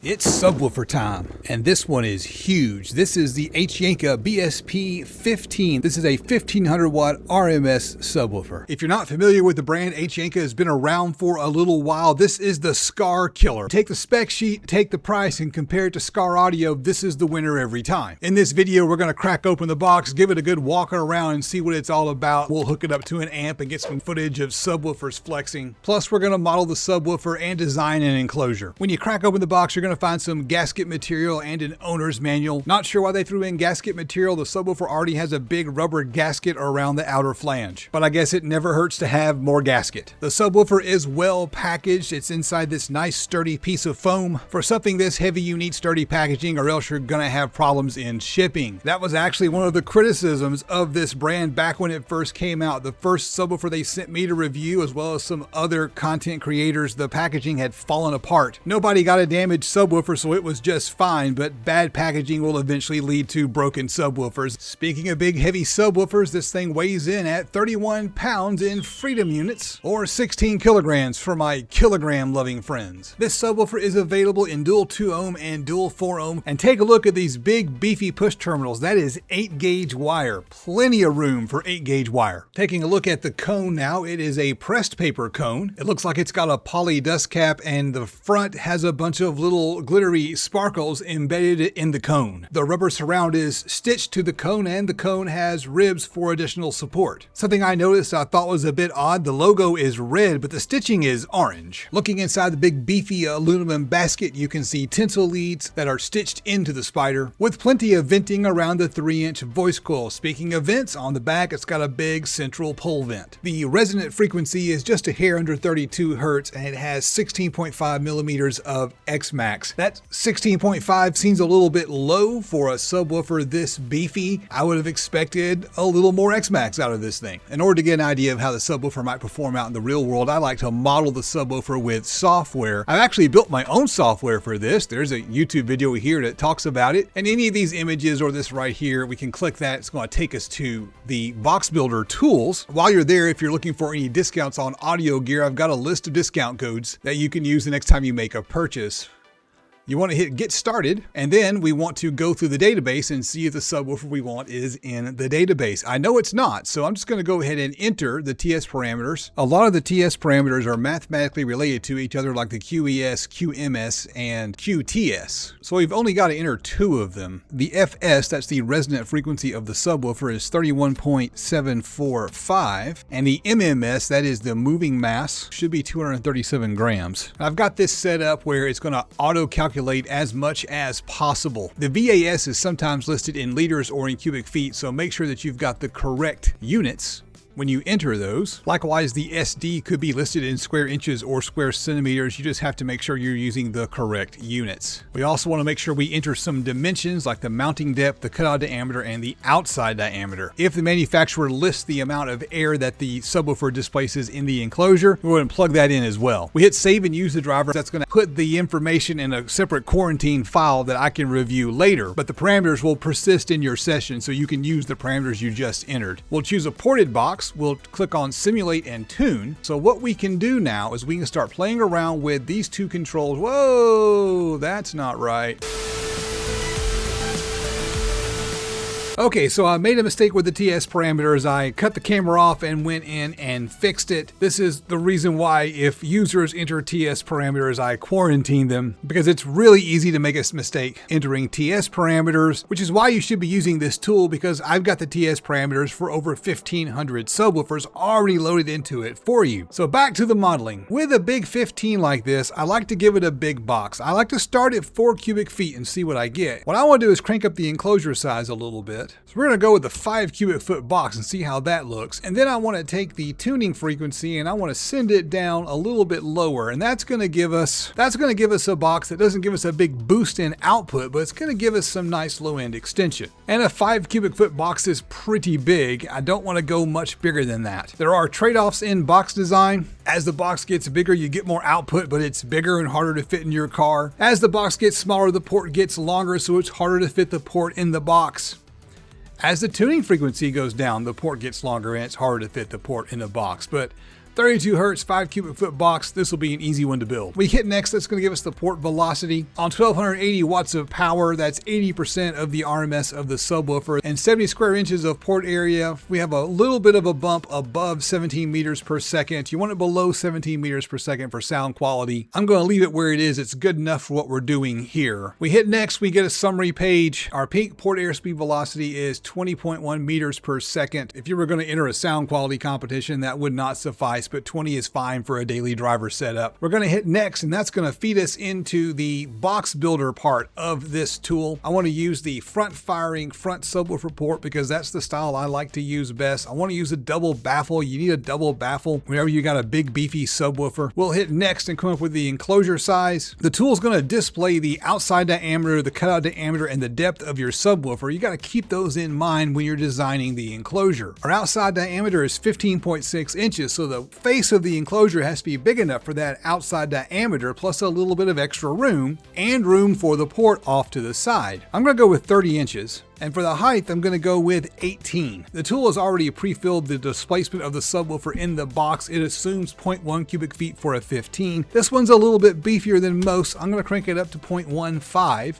It's subwoofer time, and this one is huge. This is the HYanka BSP15. This is a 1500 watt RMS subwoofer. If you're not familiar with the brand, HYanka has been around for a little while. This is the Skar killer. Take the spec sheet, take the price, and compare it to HYaudio. This is the winner every time. In this video, we're gonna crack open the box, give it a good walking around and see what it's all about. We'll hook it up to an amp and get some footage of subwoofers flexing. Plus, we're gonna model the subwoofer and design an enclosure. When you crack open the box, you're gonna find some gasket material and an owner's manual. Not sure why they threw in gasket material. The subwoofer already has a big rubber gasket around the outer flange, but I guess it never hurts to have more gasket. The subwoofer is well packaged. It's inside this nice sturdy piece of foam. For something this heavy, you need sturdy packaging or else you're gonna have problems in shipping. That was actually one of the criticisms of this brand back when it first came out. The first subwoofer they sent me to review, as well as some other content creators, the packaging had fallen apart. Nobody got a damaged subwoofer, so it was just fine, but bad packaging will eventually lead to broken subwoofers. Speaking of big heavy subwoofers, this thing weighs in at 31 pounds in freedom units, or 16 kilograms for my kilogram loving friends. This subwoofer is available in dual 2 ohm and dual 4 ohm, and take a look at these big beefy push terminals. That is 8 gauge wire, plenty of room for 8 gauge wire. Taking a look at the cone now, it is a pressed paper cone. It looks like it's got a poly dust cap, and the front has a bunch of little glittery sparkles embedded in the cone. The rubber surround is stitched to the cone, and the cone has ribs for additional support. Something I noticed I thought was a bit odd, the logo is red, but the stitching is orange. Looking inside the big beefy aluminum basket, you can see tinsel leads that are stitched into the spider, with plenty of venting around the 3-inch voice coil. Speaking of vents, on the back it's got a big central pole vent. The resonant frequency is just a hair under 32 hertz, and it has 16.5 millimeters of X-Max. That 16.5 seems a little bit low for a subwoofer this beefy. I would have expected a little more X-Max out of this thing. In order to get an idea of how the subwoofer might perform out in the real world, I like to model the subwoofer with software. I've actually built my own software for this. There's a YouTube video here that talks about it. And any of these images or this right here, we can click that. It's going to take us to the box builder tools. While you're there, if you're looking for any discounts on audio gear, I've got a list of discount codes that you can use the next time you make a purchase. You want to hit get started, and then we want to go through the database and see if the subwoofer we want is in the database. I know it's not, so I'm just going to go ahead and enter the TS parameters. A lot of the TS parameters are mathematically related to each other, like the QES, QMS, and QTS. So we've only got to enter 2 of them. The FS, that's the resonant frequency of the subwoofer, is 31.745, and the MMS, that is the moving mass, should be 237 grams. I've got this set up where it's going to auto-calculate as much as possible. The VAS is sometimes listed in liters or in cubic feet, so make sure that you've got the correct units when you enter those. Likewise, the SD could be listed in square inches or square centimeters. You just have to make sure you're using the correct units. We also want to make sure we enter some dimensions like the mounting depth, the cutout diameter, and the outside diameter. If the manufacturer lists the amount of air that the subwoofer displaces in the enclosure, we're going to plug that in as well. We hit save and use the driver. That's going to put the information in a separate quarantine file that I can review later, but the parameters will persist in your session, so you can use the parameters you just entered. We'll choose a ported box. We'll click on simulate and tune. So what we can do now is we can start playing around with these 2 controls. Whoa, that's not right. Okay, so I made a mistake with the TS parameters. I cut the camera off and went in and fixed it. This is the reason why if users enter TS parameters, I quarantine them, because it's really easy to make a mistake entering TS parameters, which is why you should be using this tool, because I've got the TS parameters for over 1,500 subwoofers already loaded into it for you. So back to the modeling. With a big 15 like this, I like to give it a big box. I like to start at 4 cubic feet and see what I get. What I want to do is crank up the enclosure size a little bit. So we're going to go with the 5 cubic foot box and see how that looks. And then I want to take the tuning frequency and I want to send it down a little bit lower. And that's going to give us a box that doesn't give us a big boost in output, but it's going to give us some nice low end extension. And a 5 cubic foot box is pretty big. I don't want to go much bigger than that. There are trade-offs in box design. As the box gets bigger, you get more output, but it's bigger and harder to fit in your car. As the box gets smaller, the port gets longer, so it's harder to fit the port in the box. As the tuning frequency goes down, the port gets longer and it's harder to fit the port in the box. But 32 hertz, 5 cubic foot box. This will be an easy one to build. We hit next, that's going to give us the port velocity. On 1280 watts of power, that's 80% of the RMS of the subwoofer, and 70 square inches of port area. We have a little bit of a bump above 17 meters per second. You want it below 17 meters per second for sound quality. I'm going to leave it where it is. It's good enough for what we're doing here. We hit next, we get a summary page. Our peak port airspeed velocity is 20.1 meters per second. If you were going to enter a sound quality competition, that would not suffice, but 20 is fine for a daily driver setup. We're going to hit next, and that's going to feed us into the box builder part of this tool. I want to use the front firing front subwoofer port because that's the style I like to use best. I want to use a double baffle. You need a double baffle whenever you got a big beefy subwoofer. We'll hit next and come up with the enclosure size. The tool is going to display the outside diameter, the cutout diameter, and the depth of your subwoofer. You got to keep those in mind when you're designing the enclosure. Our outside diameter is 15.6 inches, so the face of the enclosure has to be big enough for that outside diameter, plus a little bit of extra room and room for the port off to the side. I'm going to go with 30 inches. And for the height, I'm going to go with 18. The tool has already pre-filled the displacement of the subwoofer in the box. It assumes 0.1 cubic feet for a 15. This one's a little bit beefier than most. I'm going to crank it up to 0.15.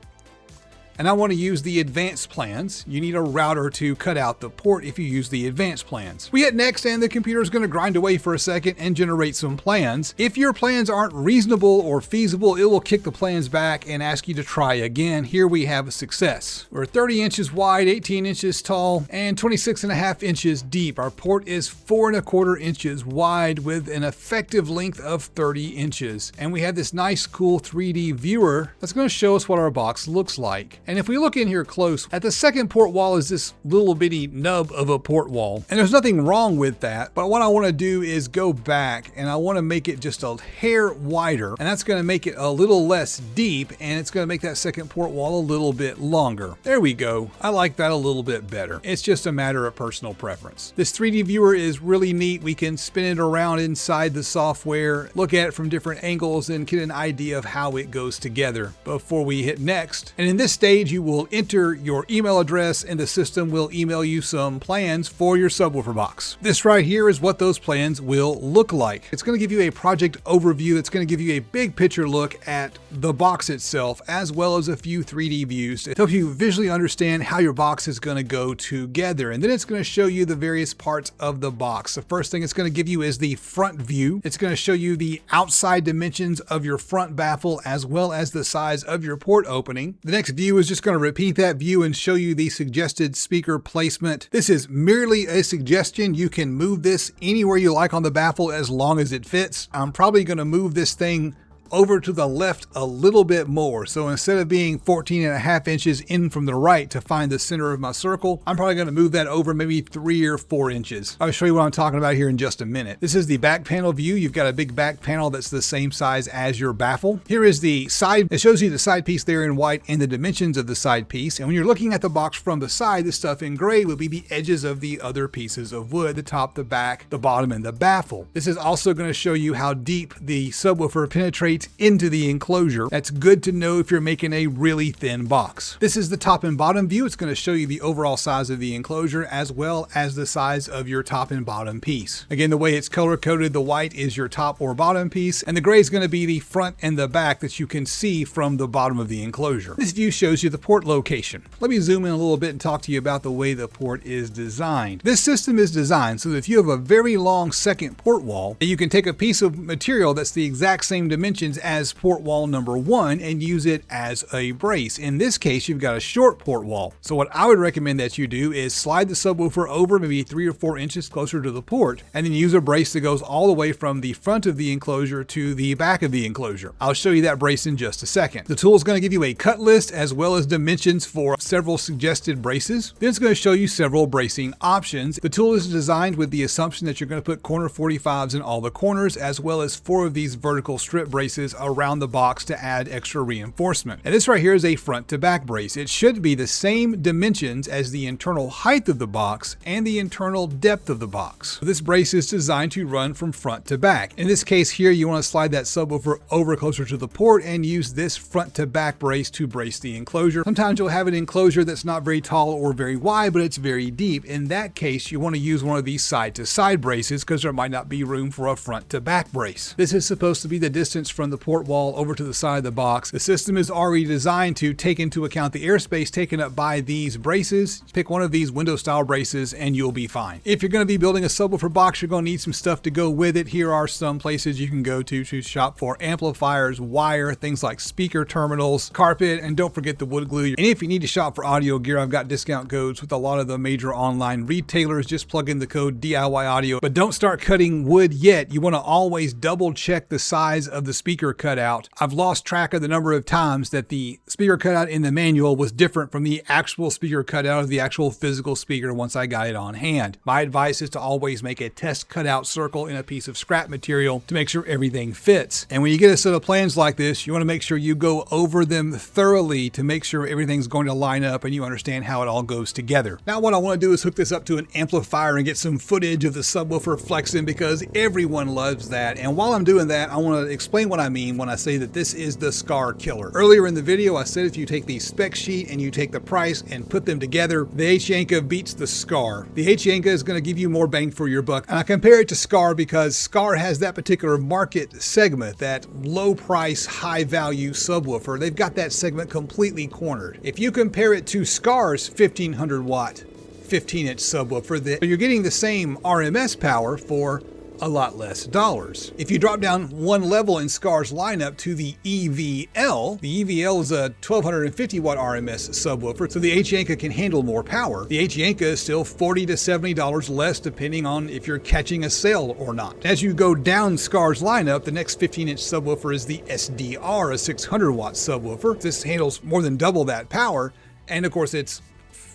And I want to use the advanced plans. You need a router to cut out the port if you use the advanced plans. We hit next, and the computer is going to grind away for a second and generate some plans. If your plans aren't reasonable or feasible, it will kick the plans back and ask you to try again. Here we have a success. We're 30 inches wide, 18 inches tall, and 26.5 inches deep. Our port is 4.25 inches wide with an effective length of 30 inches. And we have this nice, cool 3D viewer that's going to show us what our box looks like. And if we look in here close, at the second port wall is this little bitty nub of a port wall. And there's nothing wrong with that, but what I want to do is go back and I want to make it just a hair wider, and that's going to make it a little less deep, and it's going to make that second port wall a little bit longer. There we go. I like that a little bit better. It's just a matter of personal preference. This 3D viewer is really neat. We can spin it around inside the software, look at it from different angles, and get an idea of how it goes together before we hit next. And in this stage, you will enter your email address and the system will email you some plans for your subwoofer box. This right here is what those plans will look like. It's going to give you a project overview. It's going to give you a big picture look at the box itself, as well as a few 3D views to help you visually understand how your box is going to go together. And then it's going to show you the various parts of the box. The first thing it's going to give you is the front view. It's going to show you the outside dimensions of your front baffle as well as the size of your port opening. The next view is just going to repeat that view and show you the suggested speaker placement. This is merely a suggestion. You can move this anywhere you like on the baffle as long as it fits. I'm probably going to move this thing over to the left a little bit more. So instead of being 14.5 inches in from the right to find the center of my circle, I'm probably going to move that over maybe 3 or 4 inches. I'll show you what I'm talking about here in just a minute. This is the back panel view. You've got a big back panel that's the same size as your baffle. Here is the side. It shows you the side piece there in white and the dimensions of the side piece. And when you're looking at the box from the side, the stuff in gray will be the edges of the other pieces of wood, the top, the back, the bottom, and the baffle. This is also going to show you how deep the subwoofer penetrates into the enclosure. That's good to know if you're making a really thin box. This is the top and bottom view. It's going to show you the overall size of the enclosure as well as the size of your top and bottom piece. Again, the way it's color coded, the white is your top or bottom piece, and the gray is going to be the front and the back that you can see from the bottom of the enclosure. This view shows you the port location. Let me zoom in a little bit and talk to you about the way the port is designed. This system is designed so that if you have a very long second port wall, you can take a piece of material that's the exact same dimensions as port wall number 1 and use it as a brace. In this case, you've got a short port wall. So what I would recommend that you do is slide the subwoofer over maybe 3 or 4 inches closer to the port, and then use a brace that goes all the way from the front of the enclosure to the back of the enclosure. I'll show you that brace in just a second. The tool is going to give you a cut list as well as dimensions for several suggested braces. Then it's going to show you several bracing options. The tool is designed with the assumption that you're going to put corner 45s in all the corners, as well as 4 of these vertical strip braces braces around the box to add extra reinforcement. And this right here is a front to back brace. It should be the same dimensions as the internal height of the box and the internal depth of the box. This brace is designed to run from front to back. In this case here, you want to slide that subwoofer over closer to the port and use this front to back brace to brace the enclosure. Sometimes you'll have an enclosure that's not very tall or very wide, but it's very deep. In that case, you want to use one of these side to side braces because there might not be room for a front to back brace. This is supposed to be the distance from the port wall over to the side of the box. The system is already designed to take into account the airspace taken up by these braces. Pick one of these window style braces and you'll be fine. If you're going to be building a subwoofer box, you're going to need some stuff to go with it. Here are some places you can go to shop for amplifiers, wire, things like speaker terminals, carpet, and don't forget the wood glue. And if you need to shop for audio gear, I've got discount codes with a lot of the major online retailers. Just plug in the code DIYAudio. But don't start cutting wood yet. You want to always double check the size of the speaker cutout. I've lost track of the number of times that the speaker cutout in the manual was different from the actual speaker cutout of the actual physical speaker once I got it on hand. My advice is to always make a test cutout circle in a piece of scrap material to make sure everything fits. And when you get a set of plans like this, you want to make sure you go over them thoroughly to make sure everything's going to line up and you understand how it all goes together. Now what I want to do is hook this up to an amplifier and get some footage of the subwoofer flexing because everyone loves that. And while I'm doing that, I want to explain what I mean when I say that this is the Skar killer. Earlier in the video, I said if you take the spec sheet and you take the price and put them together, the HYanka beats the Skar. The HYanka is going to give you more bang for your buck. And I compare it to Skar because Skar has that particular market segment, that low price, high value subwoofer. They've got that segment completely cornered. If you compare it to Skar's 1500 watt 15-inch subwoofer, you're getting the same RMS power for a lot less dollars. If you drop down one level in Skar's lineup to the EVL is a 1250 watt RMS subwoofer, so the HYanka can handle more power. The HYanka is still $40 to $70 less depending on if you're catching a sale or not. As you go down Skar's lineup, the next 15-inch subwoofer is the SDR, a 600 watt subwoofer. This handles more than double that power, and of course it's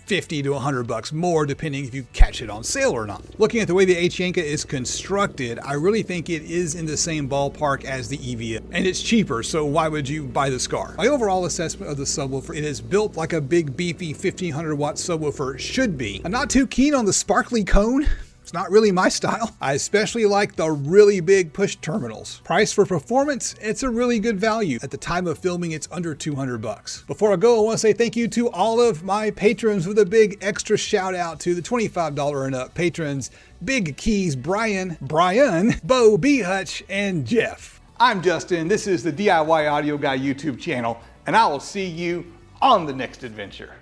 $50 to $100 more depending if you catch it on sale or not. Looking at the way the HYanka is constructed, I really think it is in the same ballpark as the EVL, and it's cheaper, so why would you buy the Skar? My overall assessment of the subwoofer, it is built like a big beefy 1500 watt subwoofer should be. I'm not too keen on the sparkly cone. It's not really my style. I especially like the really big push terminals. Price for performance, it's a really good value. At the time of filming, it's under $200. Before I go, I want to say thank you to all of my patrons with a big extra shout out to the $25 and up patrons, Big Keys, Brian, Bo, B. Hutch, and Jeff. I'm Justin. This is the DIY Audio Guy YouTube channel, and I will see you on the next adventure.